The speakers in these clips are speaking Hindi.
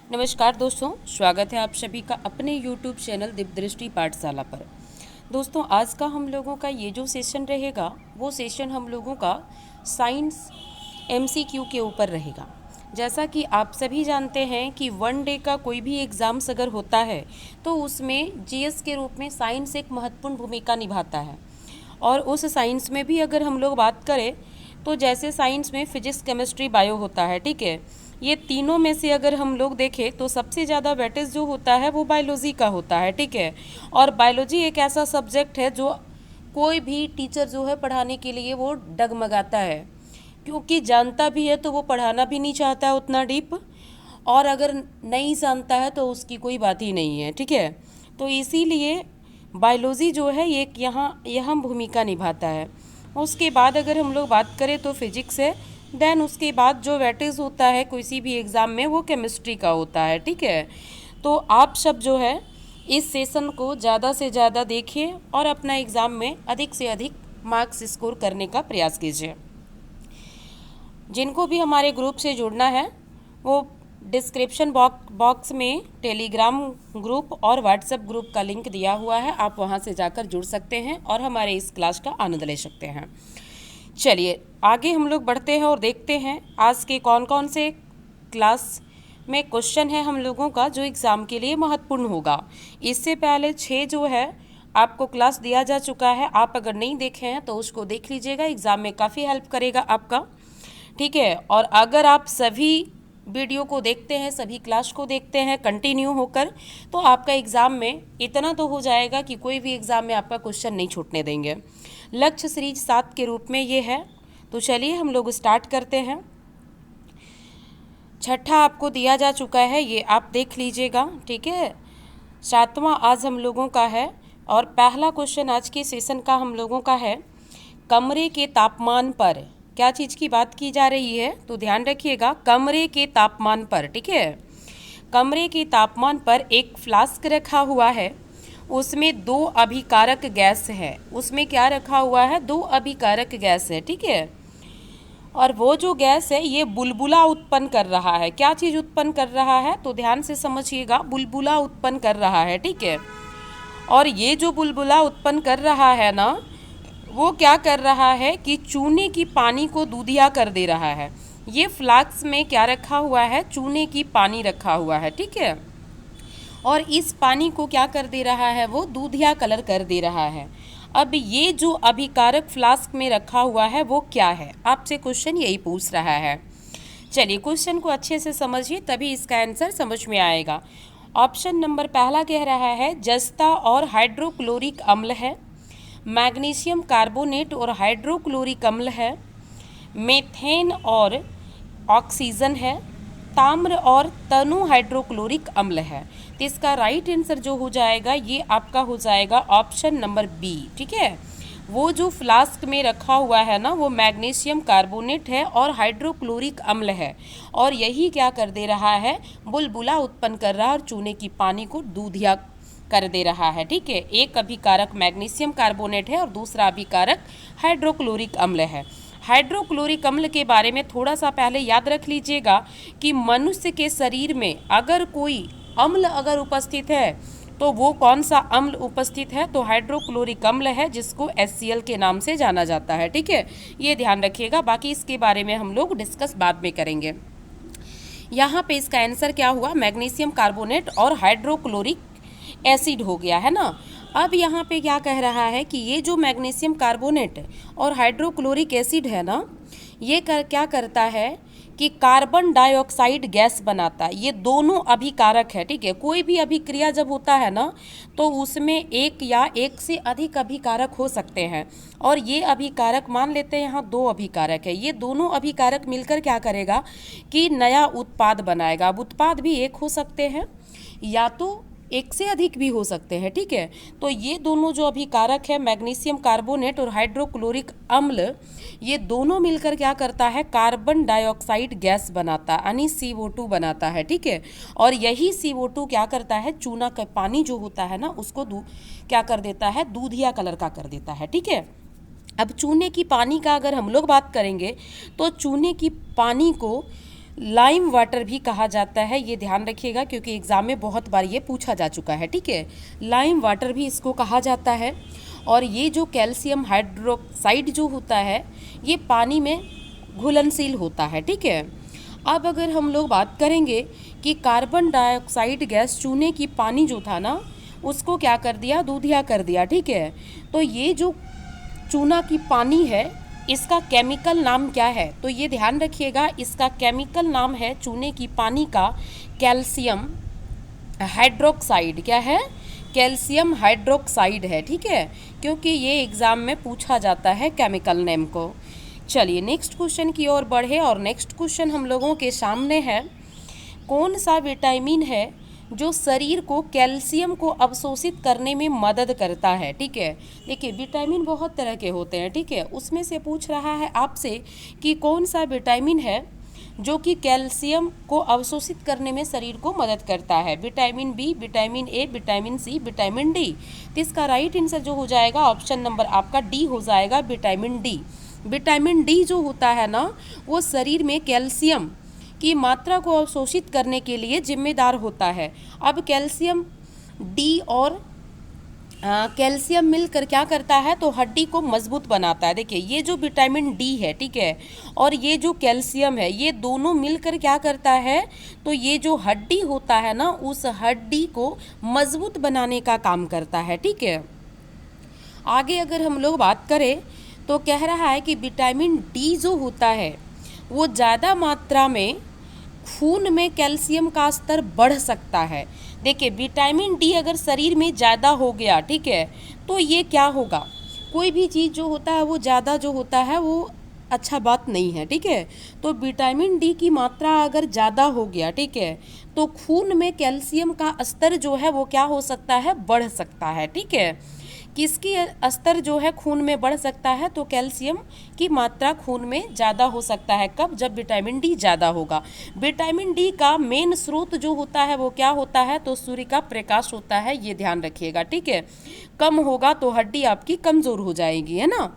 नमस्कार दोस्तों, स्वागत है आप सभी का अपने YouTube चैनल दिव्यदृष्टि पाठशाला पर। दोस्तों, आज का हम लोगों का ये जो सेशन रहेगा वो सेशन हम लोगों का साइंस MCQ के ऊपर रहेगा। जैसा कि आप सभी जानते हैं कि वन डे का कोई भी एग्ज़ाम्स अगर होता है तो उसमें GS के रूप में साइंस एक महत्वपूर्ण भूमिका निभाता है। और उस साइंस में भी अगर हम लोग बात करें तो जैसे साइंस में फिजिक्स, केमिस्ट्री, बायो होता है, ठीक है। ये तीनों में से अगर हम लोग देखें तो सबसे ज़्यादा वेटेज जो होता है वो बायोलॉजी का होता है, ठीक है। और बायोलॉजी एक ऐसा सब्जेक्ट है जो कोई भी टीचर जो है पढ़ाने के लिए वो डगमगाता है, क्योंकि जानता भी है तो वो पढ़ाना भी नहीं चाहता है उतना डीप, और अगर नहीं जानता है तो उसकी कोई बात ही नहीं है, ठीक है। तो इसीलिए बायोलॉजी जो है ये यहाँ अहम भूमिका निभाता है। उसके बाद अगर हम लोग बात करें तो फिजिक्स है। देन उसके बाद जो वेटेज होता है किसी भी एग्ज़ाम में वो केमिस्ट्री का होता है, ठीक है। तो आप सब जो है इस सेशन को ज़्यादा से ज़्यादा देखिए और अपना एग्ज़ाम में अधिक से अधिक मार्क्स स्कोर करने का प्रयास कीजिए। जिनको भी हमारे ग्रुप से जुड़ना है वो डिस्क्रिप्शन बॉक्स में टेलीग्राम ग्रुप और व्हाट्सएप ग्रुप का लिंक दिया हुआ है, आप वहां से जाकर जुड़ सकते हैं और हमारे इस क्लास का आनंद ले सकते हैं। चलिए आगे हम लोग बढ़ते हैं और देखते हैं आज के कौन कौन से क्लास में क्वेश्चन है हम लोगों का जो एग्ज़ाम के लिए महत्वपूर्ण होगा। इससे पहले 6 जो है आपको क्लास दिया जा चुका है, आप अगर नहीं देखे हैं तो उसको देख लीजिएगा, एग्ज़ाम में काफ़ी हेल्प करेगा आपका, ठीक है। और अगर आप सभी वीडियो को देखते हैं, सभी क्लास को देखते हैं कंटिन्यू होकर, तो आपका एग्ज़ाम में इतना तो हो जाएगा कि कोई भी एग्ज़ाम में आपका क्वेश्चन नहीं छूटने देंगे। लक्ष्य सीरीज 7 के रूप में ये है। तो चलिए हम लोग स्टार्ट करते हैं। छठा आपको दिया जा चुका है, ये आप देख लीजिएगा, ठीक है। 7वां आज हम लोगों का है और पहला क्वेश्चन आज के सेशन का हम लोगों का है, कमरे के तापमान पर क्या चीज़ की बात की जा रही है, तो ध्यान रखिएगा, कमरे के तापमान पर, ठीक है। कमरे के तापमान पर एक फ्लास्क रखा हुआ है, उसमें 2 अभिकारक गैस है। उसमें क्या रखा हुआ है? 2 अभिकारक गैस है, ठीक है। और वो जो गैस है ये बुलबुला उत्पन्न कर रहा है। क्या चीज़ उत्पन्न कर रहा है? तो ध्यान से समझिएगा, बुलबुला उत्पन्न कर रहा है, ठीक है। और ये जो बुलबुला उत्पन्न कर रहा है ना, वो क्या कर रहा है कि चूने की पानी को दूधिया कर दे रहा है। ये फ्लास्क में क्या रखा हुआ है? चूने की पानी रखा हुआ है, ठीक है। और इस पानी को क्या कर दे रहा है? वो दूधिया कलर कर दे रहा है। अब ये जो अभिकारक फ्लास्क में रखा हुआ है वो क्या है? आपसे क्वेश्चन यही पूछ रहा है। चलिए क्वेश्चन को अच्छे से समझिए तभी इसका आंसर समझ में आएगा। ऑप्शन नंबर पहला कह रहा है जस्ता और हाइड्रोक्लोरिक अम्ल है, मैग्नीशियम कार्बोनेट और हाइड्रोक्लोरिक अम्ल है, मेथेन और ऑक्सीजन है, ताम्र और तनु हाइड्रोक्लोरिक अम्ल है। तो इसका राइट आंसर जो हो जाएगा ये आपका हो जाएगा ऑप्शन नंबर बी, ठीक है। वो जो फ्लास्क में रखा हुआ है ना वो मैग्नीशियम कार्बोनेट है और हाइड्रोक्लोरिक अम्ल है, और यही क्या कर दे रहा है? बुलबुला उत्पन्न कर रहा है और चूने की पानी को दूधिया कर दे रहा है, ठीक है। एक अभिकारक मैग्नीशियम कार्बोनेट है और दूसरा अभिकारक हाइड्रोक्लोरिक अम्ल है। हाइड्रोक्लोरिक अम्ल के बारे में थोड़ा सा पहले याद रख लीजिएगा कि मनुष्य के शरीर में अगर कोई अम्ल अगर उपस्थित है तो वो कौन सा अम्ल उपस्थित है? तो हाइड्रोक्लोरिक अम्ल है, जिसको HCl के नाम से जाना जाता है, ठीक है। ये ध्यान रखिएगा, बाकी इसके बारे में हम लोग डिस्कस बाद में करेंगे। यहाँ पे इसका आंसर क्या हुआ? मैग्नीशियम कार्बोनेट और हाइड्रोक्लोरिक एसिड हो गया है ना। अब यहाँ पे क्या कह रहा है कि ये जो मैग्नीशियम कार्बोनेट और हाइड्रोक्लोरिक एसिड है ना, ये क्या करता है कि कार्बन डाइऑक्साइड गैस बनाता है। ये दोनों अभिकारक है, ठीक है। कोई भी अभिक्रिया जब होता है ना तो उसमें एक या एक से अधिक अभिकारक हो सकते हैं, और ये अभिकारक मान लेते हैं यहाँ 2 अभिकारक है। ये दोनों अभिकारक मिलकर क्या करेगा कि नया उत्पाद बनाएगा। अब उत्पाद भी एक हो सकते हैं या तो एक से अधिक भी हो सकते हैं, ठीक है। तो ये दोनों जो अभिकारक है मैग्नीशियम कार्बोनेट और हाइड्रोक्लोरिक अम्ल, ये दोनों मिलकर क्या करता है? कार्बन डाइऑक्साइड गैस बनाता है, यानी CO2 बनाता है, ठीक है। और यही CO2 क्या करता है? चूना का पानी जो होता है ना उसको क्या कर देता है? दूधिया कलर का कर देता है, ठीक है। अब चूने की पानी का अगर हम लोग बात करेंगे तो चूने की पानी को लाइम वाटर भी कहा जाता है, ये ध्यान रखिएगा क्योंकि एग्जाम में बहुत बार ये पूछा जा चुका है। ठीक है, लाइम वाटर भी इसको कहा जाता है। और ये जो कैल्शियम हाइड्रोक्साइड जो होता है ये पानी में घुलनशील होता है। ठीक है, अब अगर हम लोग बात करेंगे कि कार्बन डाइऑक्साइड गैस चूने की पानी जो था ना उसको क्या कर दिया, दूधिया कर दिया। ठीक है, तो ये जो चूना की पानी है इसका केमिकल नाम क्या है, तो ये ध्यान रखिएगा, इसका केमिकल नाम है चूने की पानी का कैल्शियम हाइड्रोक्साइड। क्या है, कैल्शियम हाइड्रोक्साइड है। ठीक है, क्योंकि ये एग्ज़ाम में पूछा जाता है केमिकल नेम को। चलिए नेक्स्ट क्वेश्चन की ओर बढ़े और नेक्स्ट क्वेश्चन हम लोगों के सामने है, कौन सा विटामिन है जो शरीर को कैल्शियम को अवशोषित करने में मदद करता है। ठीक है, देखिए विटामिन बहुत तरह के होते हैं। ठीक है, उसमें से पूछ रहा है आपसे कि कौन सा विटामिन है जो कि कैल्शियम को अवशोषित करने में शरीर को मदद करता है। Vitamin B, vitamin A, vitamin C, vitamin D. तो इसका राइट आंसर जो हो जाएगा ऑप्शन नंबर आपका डी हो जाएगा, विटामिन डी। विटामिन डी जो होता है ना वो शरीर में कैल्शियम की मात्रा को अवशोषित करने के लिए जिम्मेदार होता है। अब कैल्शियम डी और कैल्शियम मिलकर क्या करता है, तो हड्डी को मजबूत बनाता है। देखिए ये जो विटामिन डी है, ठीक है, और ये जो कैल्शियम है, ये दोनों मिलकर क्या करता है, तो ये जो हड्डी होता है ना उस हड्डी को मजबूत बनाने का काम करता है। ठीक है, आगे अगर हम लोग बात करें तो कह रहा है कि विटामिन डी जो होता है वो ज़्यादा मात्रा में खून में कैल्शियम का स्तर बढ़ सकता है। देखिए विटामिन डी अगर शरीर में ज़्यादा हो गया, ठीक है, तो ये क्या होगा, कोई भी चीज़ जो होता है वो ज़्यादा जो होता है वो अच्छा बात नहीं है। ठीक है, तो विटामिन डी की मात्रा अगर ज़्यादा हो गया, ठीक है, तो खून में कैल्शियम का स्तर जो है वो क्या हो सकता है, बढ़ सकता है। ठीक है, किसकी स्तर जो है खून में बढ़ सकता है, तो कैल्शियम की मात्रा खून में ज़्यादा हो सकता है। कब, जब विटामिन डी ज़्यादा होगा। विटामिन डी का मेन स्रोत जो होता है वो क्या होता है, तो सूर्य का प्रकाश होता है, ये ध्यान रखिएगा। ठीक है, कम होगा तो हड्डी आपकी कमज़ोर हो जाएगी, है ना।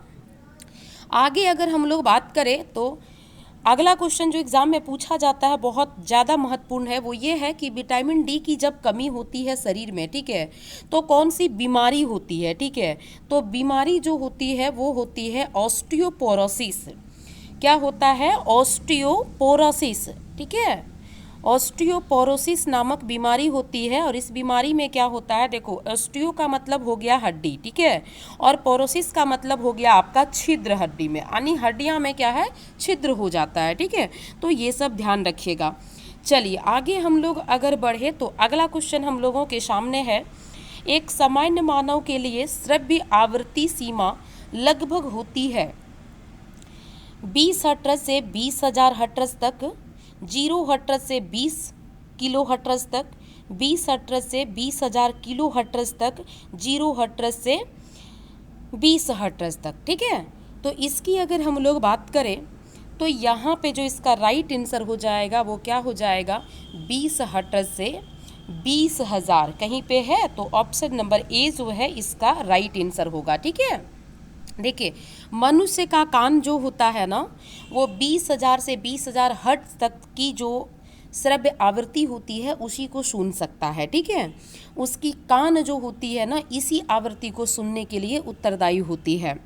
आगे अगर हम लोग बात करें तो अगला क्वेश्चन जो एग्ज़ाम में पूछा जाता है बहुत ज़्यादा महत्वपूर्ण है, वो ये है कि विटामिन डी की जब कमी होती है शरीर में, ठीक है, तो कौन सी बीमारी होती है। ठीक है, तो बीमारी जो होती है वो होती है ऑस्टियोपोरोसिस। क्या होता है, ऑस्टियोपोरोसिस। ठीक है, ऑस्टियोपोरोसिस नामक बीमारी होती है। और इस बीमारी में क्या होता है, देखो ऑस्टियो का मतलब हो गया हड्डी, ठीक है, और पोरोसिस का मतलब हो गया आपका छिद्र हड्डी में, यानी हड्डियां में क्या है, छिद्र हो जाता है। ठीक है, तो ये सब ध्यान रखिएगा। चलिए आगे हम लोग अगर बढ़े तो अगला क्वेश्चन हम लोगों के सामने है, एक सामान्य मानव के लिए श्रव्य आवृत्ति सीमा लगभग होती है 20 हर्ट्ज से 20,000 हर्ट्ज तक, 0 हर्ट्ज से 20 किलो हर्ट्ज तक, 20 हर्ट्ज से 20,000 किलो हर्ट्ज तक, 0 हर्ट्ज से 20 हर्ट्ज तक। ठीक है, तो इसकी अगर हम लोग बात करें तो यहाँ पे जो इसका राइट आंसर हो जाएगा वो क्या हो जाएगा, 20 हर्ट्ज से 20,000 कहीं पे है, तो ऑप्शन नंबर ए जो है इसका राइट आंसर होगा। ठीक है, देखिए मनुष्य का कान जो होता है ना वो 20,000 से 20,000 हर्ट्ज तक की जो श्रव्य आवृत्ति होती है उसी को सुन सकता है। ठीक है, उसकी कान जो होती है ना इसी आवृत्ति को सुनने के लिए उत्तरदायी होती है।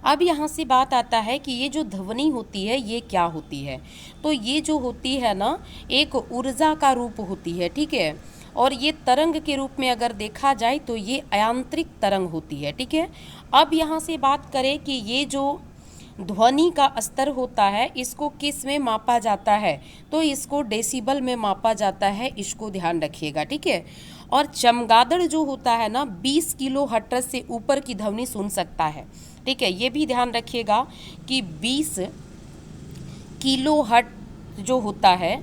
अब यहाँ से बात आता है कि ये जो ध्वनि होती है ये क्या होती है, तो ये जो होती है ना एक ऊर्जा का रूप होती है। ठीक है, और ये तरंग के रूप में अगर देखा जाए तो ये आयांत्रिक तरंग होती है। ठीक है, अब यहाँ से बात करें कि ये जो ध्वनि का स्तर होता है इसको किस में मापा जाता है, तो इसको डेसिबल में मापा जाता है, इसको ध्यान रखिएगा। ठीक है, और चमगादड़ जो होता है ना 20 किलो हर्ट्ज से ऊपर की ध्वनि सुन सकता है। ठीक है, ये भी ध्यान रखिएगा कि 20 किलो हर्ट्ज जो होता है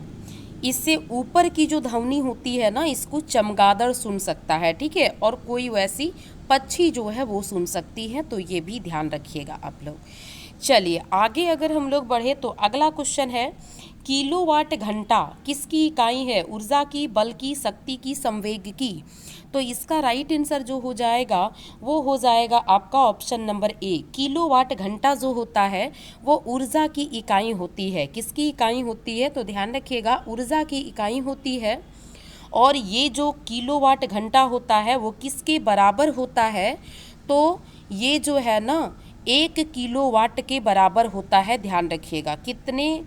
इससे ऊपर की जो ध्वनि होती है ना इसको चमगादड़ सुन सकता है। ठीक है, और कोई वैसी पक्षी जो है वो सुन सकती है, तो ये भी ध्यान रखिएगा आप लोग। चलिए आगे अगर हम लोग बढ़े तो अगला क्वेश्चन है किलोवाट घंटा किसकी इकाई है? ऊर्जा की, बल की, शक्ति की, संवेग की। तो इसका राइट आंसर जो हो जाएगा वो हो जाएगा आपका ऑप्शन नंबर ए। किलोवाट घंटा जो होता है वो ऊर्जा की इकाई होती है। किसकी इकाई होती है? तो ध्यान रखिएगा, ऊर्जा की इकाई होती है। और ये जो किलोवाट घंटा होता है वो किसके बराबर होता है? तो ये जो है ना 1 किलोवाट के बराबर होता है। ध्यान रखिएगा, कितने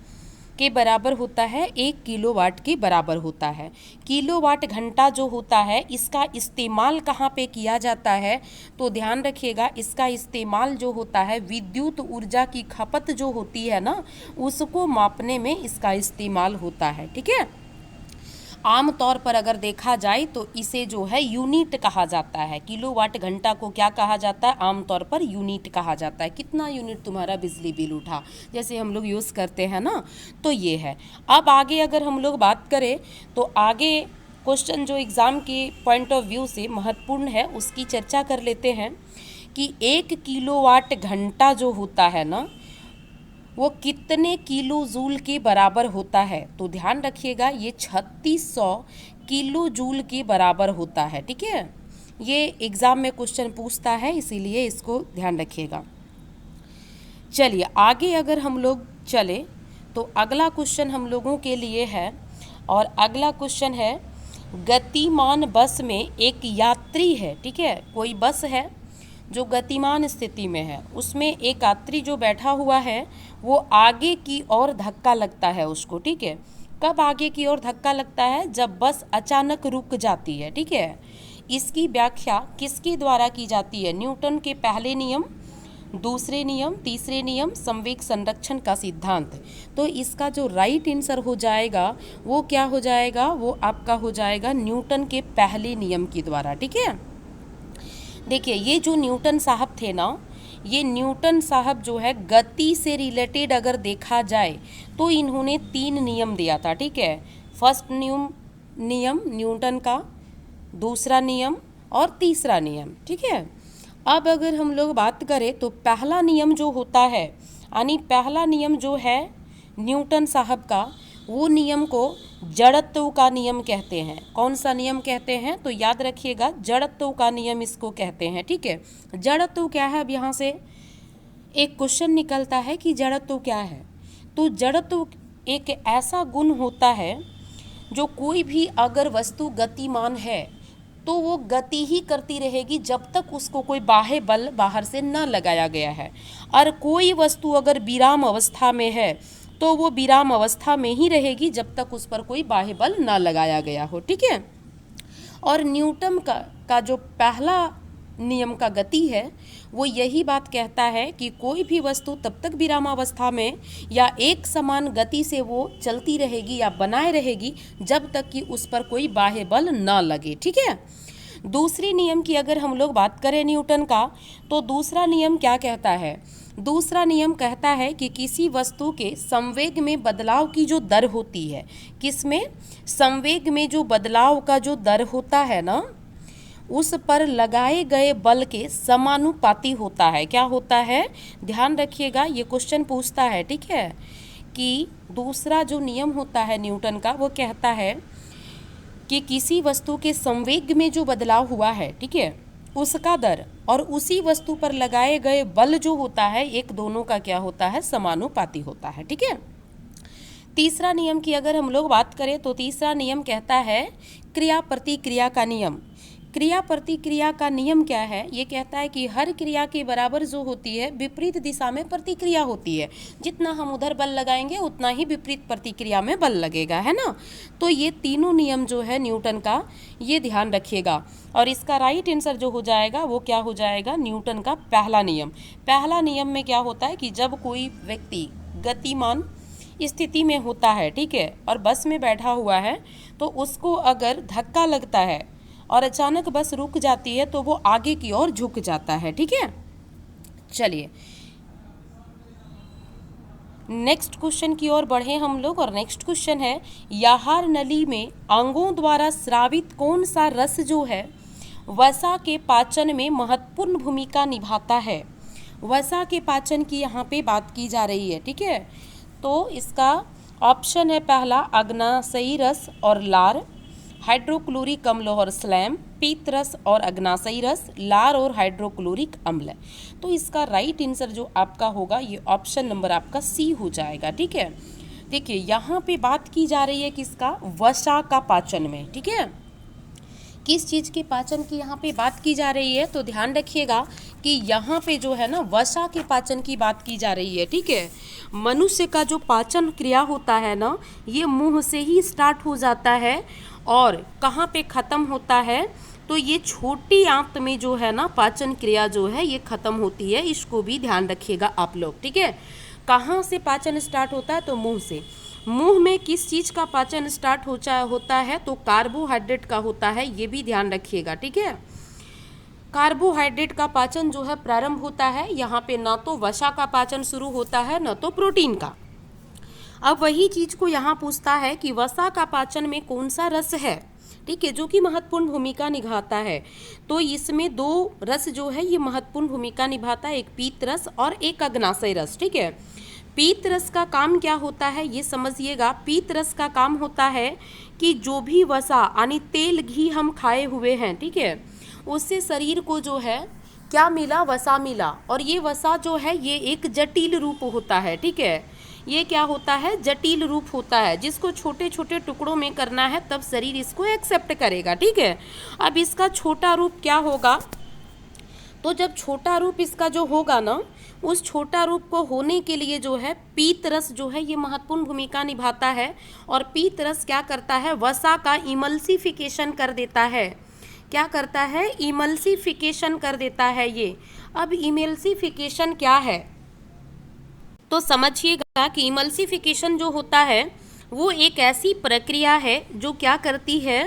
के बराबर होता है? 1 किलोवाट के बराबर होता है। किलोवाट घंटा जो होता है इसका इस्तेमाल कहाँ पे किया जाता है? तो ध्यान रखिएगा, इसका इस्तेमाल जो होता है विद्युत ऊर्जा की खपत जो होती है ना उसको मापने में इसका इस्तेमाल होता है। ठीक है, आमतौर पर अगर देखा जाए तो इसे जो है यूनिट कहा जाता है। किलोवाट घंटा को क्या कहा जाता है? आमतौर पर यूनिट कहा जाता है। कितना यूनिट तुम्हारा बिजली बिल उठा, जैसे हम लोग यूज़ करते हैं ना, तो ये है। अब आगे अगर हम लोग बात करें तो आगे क्वेश्चन जो एग्ज़ाम के पॉइंट ऑफ व्यू से महत्वपूर्ण है उसकी चर्चा कर लेते हैं कि 1 किलोवाट घंटा जो होता है ना वो कितने किलो जूल के बराबर होता है? तो ध्यान रखिएगा, ये 3600 किलो जूल के बराबर होता है। ठीक है, ये एग्ज़ाम में क्वेश्चन पूछता है, इसीलिए इसको ध्यान रखिएगा। चलिए आगे अगर हम लोग चले तो अगला क्वेश्चन हम लोगों के लिए है, और अगला क्वेश्चन है गतिमान बस में एक यात्री है। ठीक है, कोई बस है जो गतिमान स्थिति में है, उसमें एक यात्री जो बैठा हुआ है वो आगे की ओर धक्का लगता है उसको। ठीक है, कब आगे की ओर धक्का लगता है? जब बस अचानक रुक जाती है। ठीक है, इसकी व्याख्या किसके द्वारा की जाती है? न्यूटन के पहले नियम, दूसरे नियम, तीसरे नियम, संवेग संरक्षण का सिद्धांत। तो इसका जो राइट आंसर हो जाएगा वो क्या हो जाएगा? वो आपका हो जाएगा न्यूटन के पहले नियम के द्वारा। ठीक है, देखिए ये जो न्यूटन साहब थे ना, ये न्यूटन साहब जो है गति से रिलेटेड अगर देखा जाए तो इन्होंने 3 नियम दिया था। ठीक है, फर्स्ट नियम न्यूटन का, दूसरा नियम और तीसरा नियम। ठीक है, अब अगर हम लोग बात करें तो पहला नियम जो होता है, यानी पहला नियम जो है न्यूटन साहब का, वो नियम को जड़त्व का नियम कहते हैं। कौन सा नियम कहते हैं? तो याद रखिएगा, जड़त्व का नियम इसको कहते हैं। ठीक है, जड़त्व क्या है? अब यहाँ से एक क्वेश्चन निकलता है कि जड़त्व क्या है। तो जड़त्व एक ऐसा गुण होता है जो कोई भी अगर वस्तु गतिमान है तो वो गति ही करती रहेगी जब तक उसको कोई बाह्य बल बाहर से न लगाया गया है। और कोई वस्तु अगर विराम अवस्था में है तो वो विराम अवस्था में ही रहेगी जब तक उस पर कोई बाह्य बल ना लगाया गया हो। ठीक है, और न्यूटन का जो पहला नियम का गति है वो यही बात कहता है कि कोई भी वस्तु तब तक विरामावस्था में या एक समान गति से वो चलती रहेगी या बनाए रहेगी जब तक कि उस पर कोई बाह्य बल ना लगे। ठीक है, दूसरी नियम की अगर हम लोग बात करें न्यूटन का, तो दूसरा नियम क्या कहता है? दूसरा नियम कहता है कि किसी वस्तु के संवेग में बदलाव की जो दर होती है, किसमें? संवेग में जो बदलाव का जो दर होता है ना, उस पर लगाए गए बल के समानुपाती होता है। क्या होता है? ध्यान रखिएगा, ये क्वेश्चन पूछता है। ठीक है, कि दूसरा जो नियम होता है न्यूटन का वो कहता है कि किसी वस्तु के संवेग में जो बदलाव हुआ है, ठीक है, उसका दर और उसी वस्तु पर लगाए गए बल जो होता है एक दोनों का क्या होता है? समानुपाती होता है। ठीक है, तीसरा नियम की अगर हम लोग बात करें तो तीसरा नियम कहता है क्रिया प्रतिक्रिया का नियम। क्रिया प्रतिक्रिया का नियम क्या है? ये कहता है कि हर क्रिया के बराबर जो होती है विपरीत दिशा में प्रतिक्रिया होती है। जितना हम उधर बल लगाएंगे उतना ही विपरीत प्रतिक्रिया में बल लगेगा, है ना। तो ये तीनों नियम जो है न्यूटन का, ये ध्यान रखिएगा। और इसका राइट आंसर जो हो जाएगा वो क्या हो जाएगा? न्यूटन का पहला नियम। पहला नियम में क्या होता है कि जब कोई व्यक्ति गतिमान स्थिति में होता है, ठीक है, और बस में बैठा हुआ है, तो उसको अगर धक्का लगता है और अचानक बस रुक जाती है तो वो आगे की ओर झुक जाता है। ठीक है, चलिए नेक्स्ट क्वेश्चन की ओर बढ़े हम लोग। और नेक्स्ट क्वेश्चन है, याहार नली में अंगों द्वारा स्रावित कौन सा रस जो है वसा के पाचन में महत्वपूर्ण भूमिका निभाता है? वसा के पाचन की यहाँ पे बात की जा रही है। ठीक है, तो इसका ऑप्शन है पहला अग्नाशयी रस और लार, हाइड्रोक्लोरिक अम्ल और स्लैम, पीत रस और अग्नाशयी रस, लार और हाइड्रोक्लोरिक अम्ल। तो इसका राइट आंसर जो आपका होगा ये ऑप्शन नंबर आपका सी हो जाएगा। ठीक है, देखिए यहाँ पे बात की जा रही है किसका, वसा का पाचन में। ठीक है, किस चीज़ के पाचन की यहाँ पे बात की जा रही है, तो ध्यान रखिएगा कि यहाँ पे जो है ना वसा के पाचन की बात की जा रही है। ठीक है, मनुष्य का जो पाचन क्रिया होता है ना ये मुंह से ही स्टार्ट हो जाता है और कहाँ पे ख़त्म होता है, तो ये छोटी आंत में जो है ना पाचन क्रिया जो है ये ख़त्म होती है। इसको भी ध्यान रखिएगा आप लोग। ठीक है, कहाँ से पाचन स्टार्ट होता है, तो मुंह से। मुंह में किस चीज़ का पाचन स्टार्ट होता है, तो कार्बोहाइड्रेट का होता है, ये भी ध्यान रखिएगा। ठीक है, कार्बोहाइड्रेट का पाचन जो है प्रारंभ होता है, यहाँ पे ना तो वसा का पाचन शुरू होता है ना तो प्रोटीन का। अब वही चीज़ को यहाँ पूछता है कि वसा का पाचन में कौन सा रस है, ठीक है, जो कि महत्वपूर्ण भूमिका निभाता है। तो इसमें दो रस जो है ये महत्वपूर्ण भूमिका निभाता है, एक पीत रस और एक अग्नाशय रस। ठीक है, पीत रस का काम क्या होता है ये समझिएगा। पीत रस का काम होता है कि जो भी वसा यानी तेल घी हम खाए हुए हैं, ठीक है, उससे शरीर को जो है क्या मिला, वसा मिला। और ये वसा जो है ये एक जटिल रूप होता है। ठीक है, ये क्या होता है, जटिल रूप होता है, जिसको छोटे छोटे टुकड़ों में करना है तब शरीर इसको एक्सेप्ट करेगा। ठीक है, अब इसका छोटा रूप क्या होगा, तो जब छोटा रूप इसका जो होगा ना, उस छोटा रूप को होने के लिए जो है पीत रस जो है ये महत्वपूर्ण भूमिका निभाता है। और पीत रस क्या करता है, वसा का इमल्सिफिकेशन कर देता है। क्या करता है, इमल्सिफिकेशन कर देता है ये। अब इमल्सिफिकेशन क्या है, तो समझिएगा कि इमल्सिफिकेशन जो होता है वो एक ऐसी प्रक्रिया है जो क्या करती है,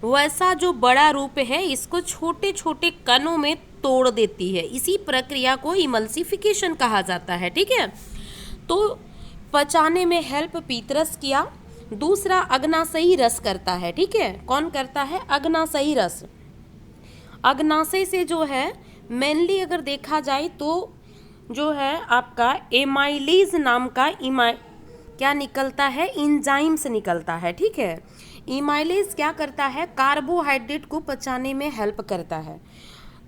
वैसा जो बड़ा रूप है इसको छोटे छोटे कणों में तोड़ देती है। इसी प्रक्रिया को इमल्सिफिकेशन कहा जाता है। ठीक है, तो पचाने में हेल्प पीतरस किया। दूसरा अग्नाशयी रस करता है। ठीक है, कौन करता है, अग्नाशयी रस। अग्नाशय से जो है मेनली अगर देखा जाए तो जो है आपका एमाइलेज नाम का क्या निकलता है, इंजाइम्स निकलता है। ठीक है, इमाइलेज क्या करता है, कार्बोहाइड्रेट को पचाने में हेल्प करता है।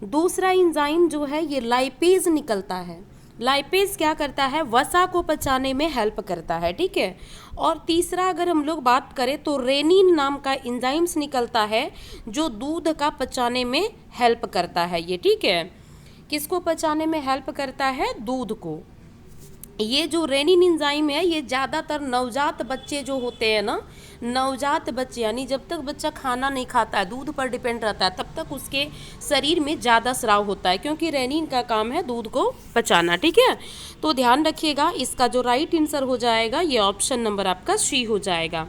दूसरा इंजाइम जो है ये लाइपेज निकलता है। लाइपेज क्या करता है, वसा को पचाने में हेल्प करता है। ठीक है, और तीसरा अगर हम लोग बात करें तो रेनिन नाम का इंजाइम्स निकलता है जो दूध का पचाने में हेल्प करता है ये। ठीक है, किसको पचाने में हेल्प करता है, दूध को। ये जो रेनिन एंजाइम है ये ज़्यादातर नवजात बच्चे जो होते हैं ना, नवजात बच्चे यानी जब तक बच्चा खाना नहीं खाता है, दूध पर डिपेंड रहता है, तब तक उसके शरीर में ज़्यादा स्राव होता है, क्योंकि रेनिन का काम है दूध को पचाना। ठीक है, तो ध्यान रखिएगा इसका जो राइट आंसर हो जाएगा ये ऑप्शन नंबर आपका सी हो जाएगा।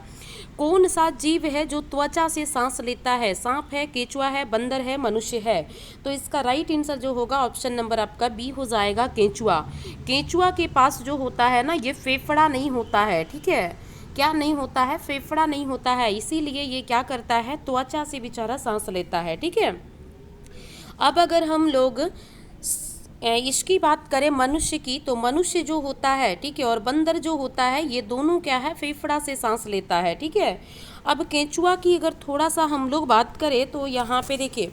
कौन सा जीव है जो त्वचा से सांस लेता है, सांप है, केंचुआ है, बंदर है, मनुष्य है। तो इसका राइट आंसर जो होगा ऑप्शन नंबर आपका बी हो जाएगा, केंचुआ। केंचुआ के पास जो होता है ना ये फेफड़ा नहीं होता है। ठीक है, क्या नहीं होता है, फेफड़ा नहीं होता है, इसीलिए ये क्या करता है, त्वचा से बेचारा सांस लेता है। ठीक है, अब अगर हम लोग इसकी बात करें मनुष्य की, तो मनुष्य जो होता है, ठीक है, और बंदर जो होता है ये दोनों क्या है, फेफड़ा से सांस लेता है। ठीक है, अब केंचुआ की अगर थोड़ा सा हम लोग बात करें तो यहाँ पे देखिए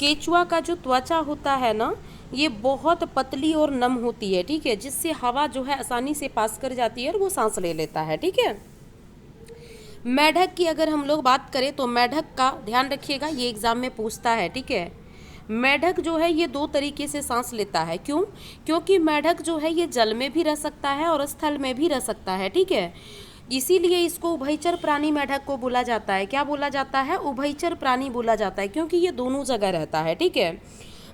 केंचुआ का जो त्वचा होता है ना ये बहुत पतली और नम होती है। ठीक है, जिससे हवा जो है आसानी से पास कर जाती है और वो सांस ले लेता है। ठीक है, मेढक की अगर हम लोग बात करें तो मेढक का ध्यान रखिएगा, ये एग्जाम में पूछता है। ठीक है, मेढक जो है ये दो तरीके से सांस लेता है। क्यों, क्योंकि मेढक जो है ये जल में भी रह सकता है और स्थल में भी रह सकता है। ठीक है, इसीलिए इसको उभयचर प्राणी मेढक को बोला जाता है। क्या बोला जाता है, उभयचर प्राणी बोला जाता है, क्योंकि ये दोनों जगह रहता है। ठीक है,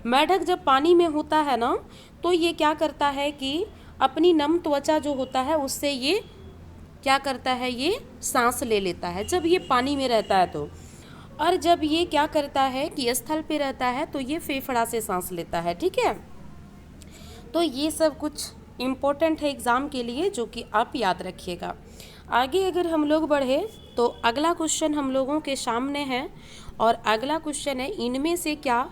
मेढक जब पानी में होता है ना तो ये क्या करता है कि अपनी नम त्वचा जो होता है उससे ये क्या करता है, ये सांस ले लेता है जब ये पानी में रहता है तो। और जब ये क्या करता है कि स्थल पे रहता है तो ये फेफड़ा से सांस लेता है। ठीक है, तो ये सब कुछ इम्पोर्टेंट है एग्ज़ाम के लिए जो कि आप याद रखिएगा। आगे अगर हम लोग बढ़े तो अगला क्वेश्चन हम लोगों के सामने है, और अगला क्वेश्चन है इनमें से क्या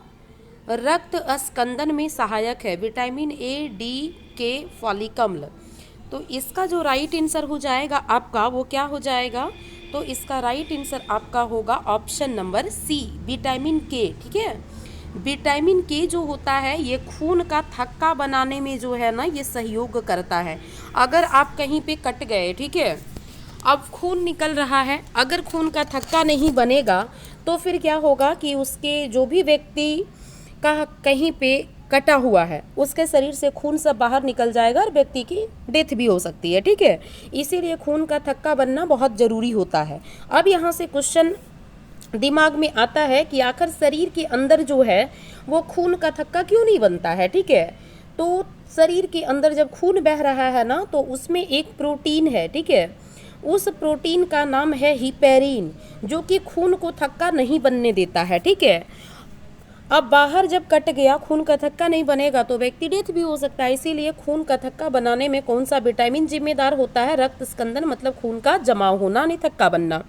रक्त स्कंदन में सहायक है, विटामिन ए, डी, के, फॉलिक अम्ल। तो इसका जो राइट आंसर हो जाएगा आपका वो क्या हो जाएगा, तो इसका राइट आंसर आपका होगा ऑप्शन नंबर सी, विटामिन के। ठीक है, विटामिन के जो होता है ये खून का थक्का बनाने में जो है ना ये सहयोग करता है। अगर आप कहीं पे कट गए, ठीक है, अब खून निकल रहा है, अगर खून का थक्का नहीं बनेगा तो फिर क्या होगा कि उसके जो भी व्यक्ति का कहीं पे कटा हुआ है उसके शरीर से खून सब बाहर निकल जाएगा और व्यक्ति की डेथ भी हो सकती है। ठीक है, इसीलिए खून का थक्का बनना बहुत ज़रूरी होता है। अब यहाँ से क्वेश्चन दिमाग में आता है कि आखिर शरीर के अंदर जो है वो खून का थक्का क्यों नहीं बनता है। ठीक है, तो शरीर के अंदर जब खून बह रहा है ना तो उसमें एक प्रोटीन है, ठीक है, उस प्रोटीन का नाम है हिपेरिन, जो कि खून को थक्का नहीं बनने देता है। ठीक है, अब बाहर जब कट गया खून का थक्का नहीं बनेगा तो व्यक्ति डेथ भी हो सकता है। इसीलिए खून का थक्का बनाने में कौन सा विटामिन जिम्मेदार होता है, रक्त स्कंदन मतलब खून का जमाव होना, नहीं थक्का बनना,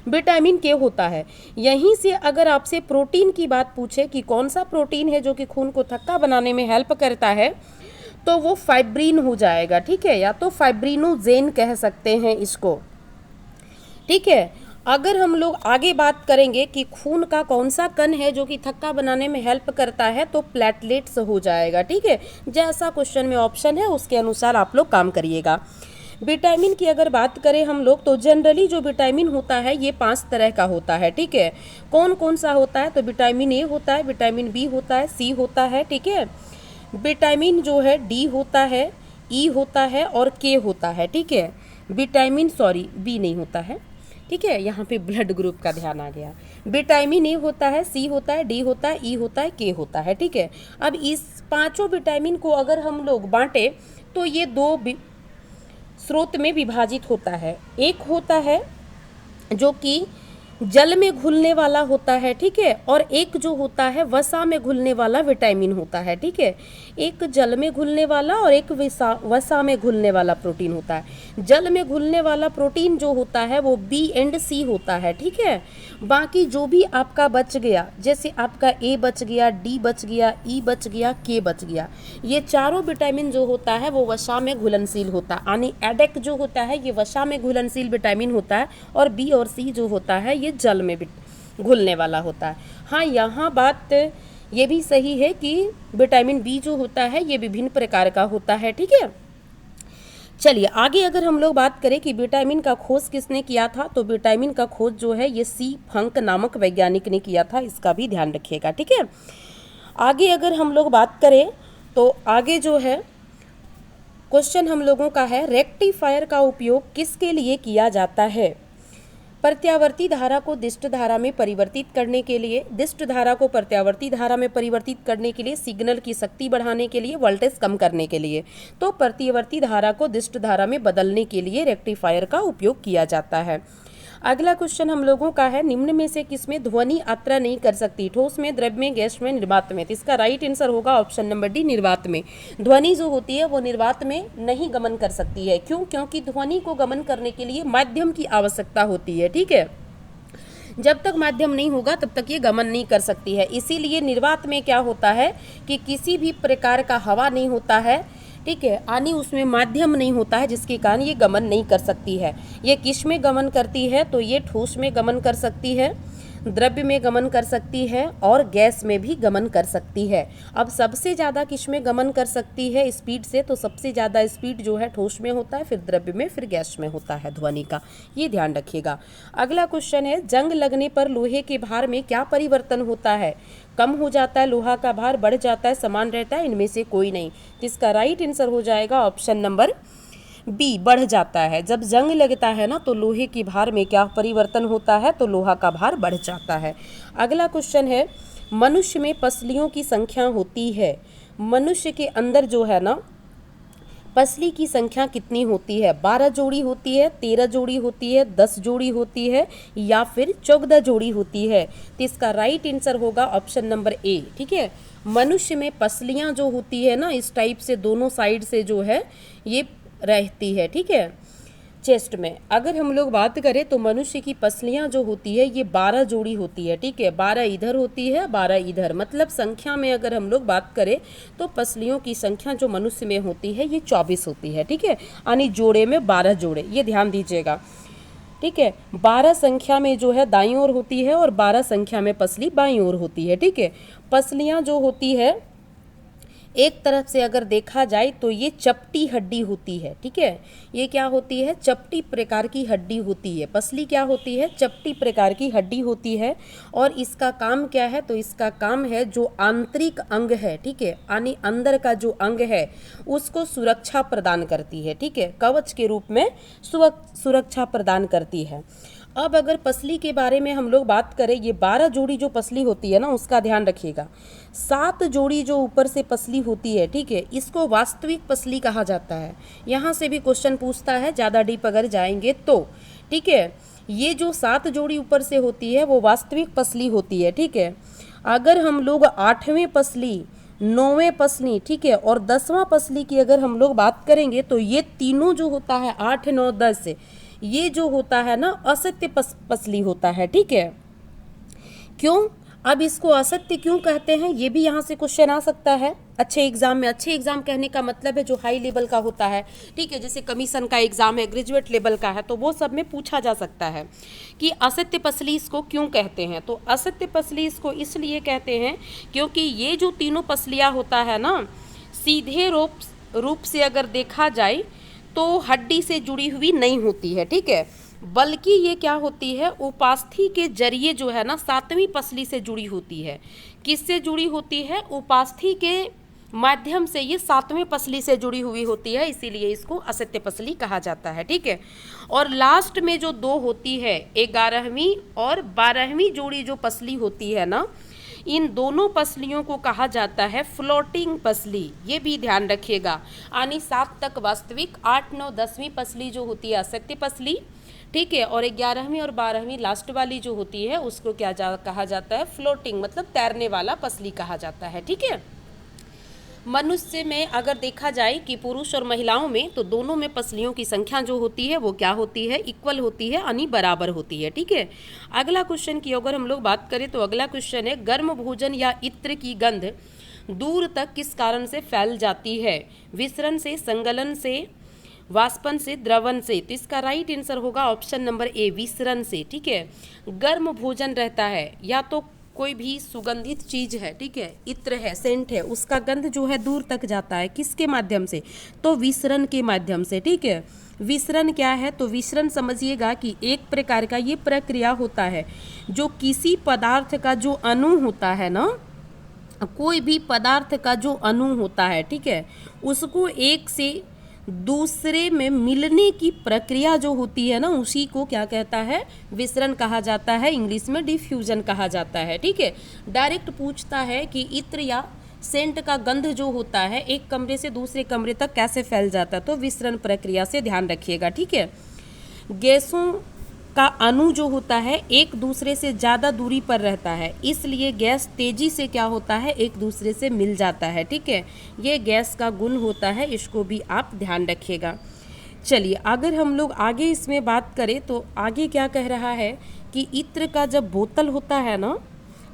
विटामिन के होता है। यहीं से अगर आपसे प्रोटीन की बात पूछे कि कौन सा प्रोटीन है जो कि खून को थक्का बनाने में हेल्प करता है, तो वो फाइब्रिन हो जाएगा। ठीक है, या तो फाइब्रिनोजेन कह सकते हैं इसको। ठीक है, अगर हम लोग आगे बात करेंगे कि खून का कौन सा कण है जो कि थक्का बनाने में हेल्प करता है, तो प्लेटलेट्स हो जाएगा। ठीक है, जैसा क्वेश्चन में ऑप्शन है उसके अनुसार आप लोग काम करिएगा। विटामिन की अगर बात करें हम लोग तो जनरली जो विटामिन होता है ये 5 तरह का होता है। ठीक है, कौन कौन सा होता है, तो विटामिन ए होता है, विटामिन बी होता है, सी होता है, ठीक है, विटामिन जो है डी होता है, ई होता है और के होता है। ठीक है, विटामिन बी नहीं होता है। ठीक है, यहाँ पे ब्लड ग्रुप का ध्यान आ गया। विटामिन ए होता है, सी होता है, डी होता है, ई होता है, के होता है। ठीक है, अब इस पांचों विटामिन को अगर हम लोग बांटे तो ये दो स्रोत में विभाजित होता है। एक होता है जो कि जल में घुलने वाला होता है, ठीक है, और एक जो होता है वसा में घुलने वाला विटामिन होता है। ठीक है, एक जल में घुलने वाला और एक वसा में घुलने वाला प्रोटीन होता है। जल में घुलने वाला प्रोटीन जो होता है वो बी एंड सी होता है। ठीक है, बाकी जो भी आपका बच गया, जैसे आपका ए बच गया, डी बच गया, ई बच गया, के बच गया, ये चारों विटामिन जो होता है वो वसा में घुलनशील होता है। यानी एडेक जो होता है ये वसा में घुलनशील विटामिन होता है, और बी और सी जो होता है ये जल में घुलने वाला होता है। हाँ, यहाँ बात ये भी सही है कि विटामिन बी जो होता है ये विभिन्न प्रकार का होता है। ठीक है, चलिए आगे अगर हम लोग बात करें कि विटामिन का खोज किसने किया था, तो विटामिन का खोज जो है ये सी फंक नामक वैज्ञानिक ने किया था, इसका भी ध्यान रखिएगा। ठीक है, आगे अगर हम लोग बात करें तो आगे जो है क्वेश्चन हम लोगों का है, रेक्टिफायर का उपयोग किसके लिए किया जाता है। प्रत्यावर्ती धारा को दिष्ट धारा में परिवर्तित करने के लिए, दिष्ट धारा को प्रत्यावर्ती धारा में परिवर्तित करने के लिए, सिग्नल की शक्ति बढ़ाने के लिए, वोल्टेज कम करने के लिए। तो प्रत्यावर्ती धारा को दिष्ट धारा में बदलने के लिए रेक्टिफायर का उपयोग किया जाता है। अगला क्वेश्चन हम लोगों का है, निम्न में से किसमें ध्वनि यात्रा नहीं कर सकती, ठोस में, द्रव्य में, गैस में, निर्वात में। तो इसका राइट आंसर होगा ऑप्शन नंबर डी, निर्वात में। ध्वनि जो होती है वो निर्वात में नहीं गमन कर सकती है। क्यों? क्योंकि ध्वनि को गमन करने के लिए माध्यम की आवश्यकता होती है। ठीक है, जब तक माध्यम नहीं होगा तब तक ये गमन नहीं कर सकती है। इसीलिए निर्वात में क्या होता है कि किसी भी प्रकार का हवा नहीं होता है, ठीक है, यानी उसमें माध्यम नहीं होता है, जिसके कारण ये गमन नहीं कर सकती है। ये किस में गमन करती है, तो ये ठोस में गमन कर सकती है, द्रव्य में गमन कर सकती है और गैस में भी गमन कर सकती है। अब सबसे ज़्यादा किस में गमन कर सकती है स्पीड से, तो सबसे ज़्यादा स्पीड जो है ठोस में होता है, फिर द्रव्य में, फिर गैस में होता है ध्वनि का, ये ध्यान रखिएगा। अगला क्वेश्चन है, जंग लगने पर लोहे के भार में क्या परिवर्तन होता है। कम हो जाता है लोहा का भार, बढ़ जाता है, समान रहता है, इनमें से कोई नहीं। तो इसका राइट आंसर हो जाएगा ऑप्शन नंबर बी, बढ़ जाता है। जब जंग लगता है ना तो लोहे की भार में क्या परिवर्तन होता है, तो लोहा का भार बढ़ जाता है। अगला क्वेश्चन है, मनुष्य में पसलियों की संख्या होती है, मनुष्य के अंदर जो है ना पसली की संख्या कितनी होती है। 12 जोड़ी होती है, 13 जोड़ी होती है, 10 जोड़ी होती है या फिर 14 जोड़ी होती है। तो इसका राइट आंसर होगा ऑप्शन नंबर ए। ठीक है, मनुष्य में पसलियाँ जो होती है ना इस टाइप से दोनों साइड से जो है ये रहती है। ठीक है, चेस्ट में। अगर हम लोग बात करें तो मनुष्य की पसलियां जो होती है ये 12 जोड़ी होती है, ठीक है। 12 इधर होती है, 12 इधर, मतलब संख्या में अगर हम लोग बात करें तो पसलियों की संख्या जो मनुष्य में होती है ये 24 होती है, ठीक है। यानी जोड़े में 12 जोड़े, ये ध्यान दीजिएगा, ठीक है। 12 संख्या में जो है दाईं ओर होती है और 12 संख्या में पसली बाईं ओर होती है, ठीक है। पसलियां जो होती है एक तरफ से अगर देखा जाए तो ये चपटी हड्डी होती है, ठीक है। ये क्या होती है? चपटी प्रकार की हड्डी होती है। पसली क्या होती है? चपटी प्रकार की हड्डी होती है। और इसका काम क्या है? तो इसका काम है जो आंतरिक अंग है, ठीक है, यानी अंदर का जो अंग है उसको सुरक्षा प्रदान करती है, ठीक है। कवच के रूप में सुरक्षा प्रदान करती है। अब अगर पसली के बारे में हम लोग बात करें, ये 12 जोड़ी जो पसली होती है ना उसका ध्यान रखिएगा। 7 जोड़ी जो ऊपर से पसली होती है, ठीक है, इसको वास्तविक पसली कहा जाता है। यहाँ से भी क्वेश्चन पूछता है ज़्यादा डीप अगर जाएंगे तो, ठीक है। ये जो 7 जोड़ी ऊपर से होती है वो वास्तविक पसली होती है, ठीक है। अगर हम लोग 8वें पसली, 9वें पसली, ठीक है, और 10वां पसली की अगर हम लोग बात करेंगे तो ये तीनों जो होता है 8, 9, 10, ये जो होता है ना असत्य पसली होता है, ठीक है। क्यों? अब इसको असत्य क्यों कहते हैं ये भी यहाँ से क्वेश्चन आ सकता है अच्छे एग्जाम में। अच्छे एग्जाम कहने का मतलब है जो हाई लेवल का होता है, ठीक है, जैसे कमीशन का एग्जाम है, ग्रेजुएट लेवल का है, तो वो सब में पूछा जा सकता है कि असत्य पसली इसको क्यों कहते हैं। तो असत्य पसली इसको इसलिए कहते हैं क्योंकि ये जो तीनों पसलियाँ होता है ना, सीधे रूप से अगर देखा जाए तो हड्डी से जुड़ी हुई नहीं होती है, ठीक है, बल्कि ये क्या होती है, उपास्थि के जरिए जो है ना 7वीं पसली से जुड़ी होती है। किससे जुड़ी होती है? उपास्थि के माध्यम से ये 7वें पसली से जुड़ी हुई होती है, इसीलिए इसको असत्य पसली कहा जाता है, ठीक है। और लास्ट में जो 2 होती है, 11वीं और 12वीं जोड़ी जो पसली होती है ना, इन दोनों पसलियों को कहा जाता है फ्लोटिंग पसली। ये भी ध्यान रखिएगा, यानी 7 तक वास्तविक, 8, 9, 10वीं पसली जो होती है असत्य पसली, ठीक है, और 11वीं और 12वीं लास्ट वाली जो होती है उसको कहा जाता है फ्लोटिंग, मतलब तैरने वाला पसली कहा जाता है, ठीक है। मनुष्य में अगर देखा जाए कि पुरुष और महिलाओं में, तो दोनों में पसलियों की संख्या जो होती है वो क्या होती है? इक्वल होती है, यानी बराबर होती है, ठीक है। अगला क्वेश्चन की अगर हम लोग बात करें तो अगला क्वेश्चन है, गर्म भोजन या इत्र की गंध दूर तक किस कारण से फैल जाती है? विसरण से, संगलन से, वाष्पन से, द्रवन से। तो इसका राइट आंसर होगा ऑप्शन नंबर ए, विसरण से, ठीक है। गर्म भोजन रहता है या तो कोई भी सुगंधित चीज है, ठीक है, इत्र है, सेंट है, उसका गंध जो है दूर तक जाता है, किसके माध्यम से? तो विसरण के माध्यम से, ठीक है। विसरण क्या है? तो विसरण समझिएगा कि एक प्रकार का ये प्रक्रिया होता है जो किसी पदार्थ का जो अणु होता है ना, कोई भी पदार्थ का जो अणु होता है, ठीक है, उसको एक से दूसरे में मिलने की प्रक्रिया जो होती है ना, उसी को क्या कहता है? विसरण कहा जाता है, इंग्लिश में डिफ्यूजन कहा जाता है, ठीक है। डायरेक्ट पूछता है कि इत्र या सेंट का गंध जो होता है एक कमरे से दूसरे कमरे तक कैसे फैल जाता है, तो विसरण प्रक्रिया से ध्यान रखिएगा, ठीक है। गैसों का अणु जो होता है एक दूसरे से ज़्यादा दूरी पर रहता है, इसलिए गैस तेजी से क्या होता है? एक दूसरे से मिल जाता है, ठीक है। ये गैस का गुण होता है, इसको भी आप ध्यान रखिएगा। चलिए अगर हम लोग आगे इसमें बात करें तो आगे क्या कह रहा है कि इत्र का जब बोतल होता है ना,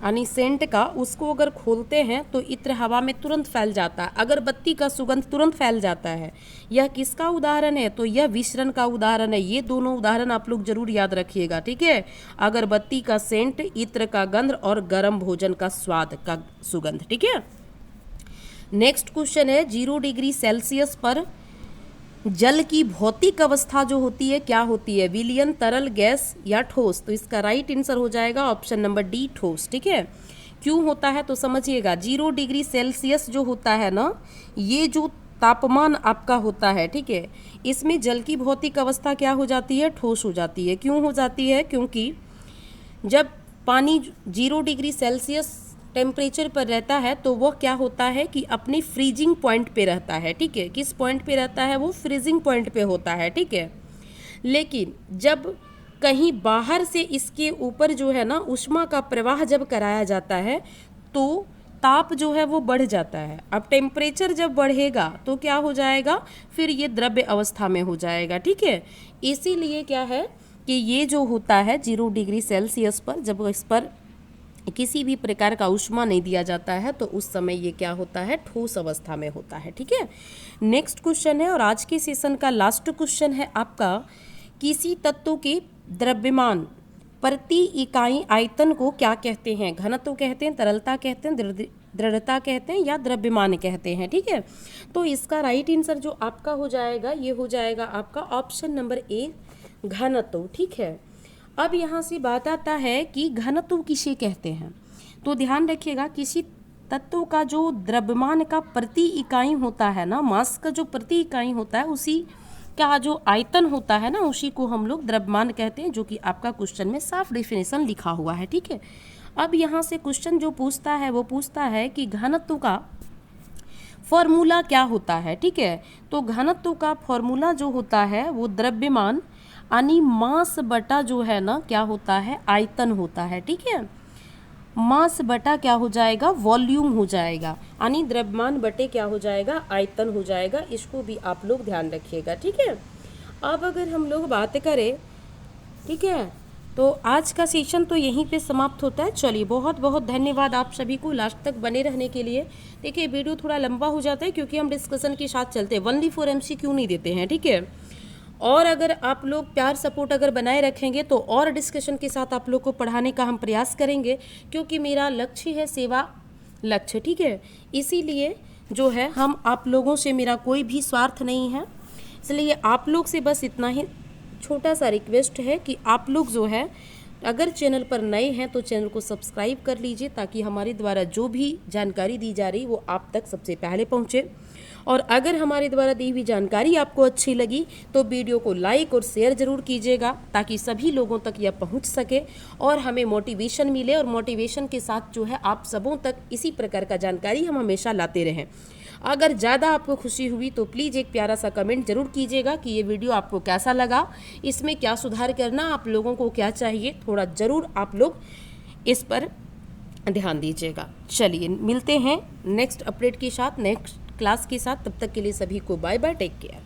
यानी सेंट का, उसको अगर खोलते हैं तो इत्र हवा में तुरंत फैल जाता है, अगरबत्ती का सुगंध तुरंत फैल जाता है। यह किसका उदाहरण है? तो यह विसरण का उदाहरण है। ये दोनों उदाहरण आप लोग जरूर याद रखिएगा, ठीक है। अगरबत्ती का सेंट, इत्र का गंध और गर्म भोजन का स्वाद का सुगंध, ठीक है। नेक्स्ट क्वेश्चन है, 0 डिग्री सेल्सियस पर जल की भौतिक अवस्था जो होती है क्या होती है? विलयन, तरल, गैस या ठोस? तो इसका राइट आंसर हो जाएगा ऑप्शन नंबर डी, ठोस, ठीक है। क्यों होता है? तो समझिएगा, 0 डिग्री सेल्सियस जो होता है ना, ये जो तापमान आपका होता है, ठीक है, इसमें जल की भौतिक अवस्था क्या हो जाती है? ठोस हो जाती है। क्यों हो जाती है? क्योंकि जब पानी 0 डिग्री सेल्सियस टेम्परेचर पर रहता है तो वह क्या होता है कि अपने फ्रीजिंग पॉइंट पे रहता है, ठीक है। किस पॉइंट पे रहता है? वो फ्रीजिंग पॉइंट पे होता है, ठीक है। लेकिन जब कहीं बाहर से इसके ऊपर जो है ना ऊष्मा का प्रवाह जब कराया जाता है तो ताप जो है वो बढ़ जाता है। अब टेम्परेचर जब बढ़ेगा तो क्या हो जाएगा, फिर ये द्रव्य अवस्था में हो जाएगा, ठीक है। इसीलिए क्या है कि ये जो होता है 0 डिग्री सेल्सियस पर जब इस पर किसी भी प्रकार का ऊष्मा नहीं दिया जाता है तो उस समय ये क्या होता है, ठोस अवस्था में होता है, ठीक है। नेक्स्ट क्वेश्चन है और आज के सेशन का लास्ट क्वेश्चन है आपका, किसी तत्व के द्रव्यमान प्रति इकाई आयतन को क्या कहते हैं? घनत्व कहते हैं, तरलता कहते हैं, दृढ़ता कहते हैं या द्रव्यमान कहते हैं, ठीक है। तो इसका राइट आंसर जो आपका हो जाएगा ये हो जाएगा आपका ऑप्शन नंबर ए, घनत्व, ठीक है। अब यहाँ से बात आता है कि घनत्व किसे कहते हैं, तो ध्यान रखिएगा किसी तत्व का जो द्रव्यमान का प्रति इकाई होता है ना, मास का जो प्रति इकाई होता है उसी का जो आयतन होता है ना उसी को हम लोग द्रव्यमान कहते हैं, जो कि आपका क्वेश्चन में साफ डेफिनेशन लिखा हुआ है, ठीक है। अब यहाँ से क्वेश्चन जो पूछता है वो पूछता है कि घनत्व का फॉर्मूला क्या होता है, ठीक है। तो घनत्व का फॉर्मूला जो होता है वो द्रव्यमान यानी मास बटा जो है ना क्या होता है, आयतन होता है, ठीक है। मास बटा क्या हो जाएगा, वॉल्यूम हो जाएगा, यानी द्रव्यमान बटे क्या हो जाएगा, आयतन हो जाएगा। इसको भी आप लोग ध्यान रखिएगा, ठीक है। अब अगर हम लोग बात करें, ठीक है, तो आज का सेशन तो यहीं पे समाप्त होता है। चलिए बहुत बहुत धन्यवाद आप सभी को लास्ट तक बने रहने के लिए। देखिए वीडियो थोड़ा लंबा हो जाता है क्योंकि हम डिस्कशन के साथ चलते हैं, ओनली फॉर MCQ नहीं देते हैं, ठीक है। और अगर आप लोग प्यार सपोर्ट अगर बनाए रखेंगे तो और डिस्कशन के साथ आप लोग को पढ़ाने का हम प्रयास करेंगे, क्योंकि मेरा लक्ष्य है सेवा लक्ष्य, ठीक है। इसीलिए जो है हम आप लोगों से मेरा कोई भी स्वार्थ नहीं है, इसलिए आप लोग से बस इतना ही छोटा सा रिक्वेस्ट है कि आप लोग जो है अगर चैनल पर नए हैं तो चैनल को सब्सक्राइब कर लीजिए, ताकि हमारे द्वारा जो भी जानकारी दी जा रही वो आप तक सबसे पहले पहुँचे। और अगर हमारे द्वारा दी हुई जानकारी आपको अच्छी लगी तो वीडियो को लाइक और शेयर ज़रूर कीजिएगा, ताकि सभी लोगों तक यह पहुंच सके और हमें मोटिवेशन मिले, और मोटिवेशन के साथ जो है आप सबों तक इसी प्रकार का जानकारी हम हमेशा लाते रहें। अगर ज़्यादा आपको खुशी हुई तो प्लीज़ एक प्यारा सा कमेंट ज़रूर कीजिएगा कि ये वीडियो आपको कैसा लगा, इसमें क्या सुधार करना, आप लोगों को क्या चाहिए, थोड़ा ज़रूर आप लोग इस पर ध्यान दीजिएगा। चलिए मिलते हैं नेक्स्ट अपडेट के साथ, नेक्स्ट क्लास के साथ। तब तक के लिए सभी को बाय बाय, टेक केयर।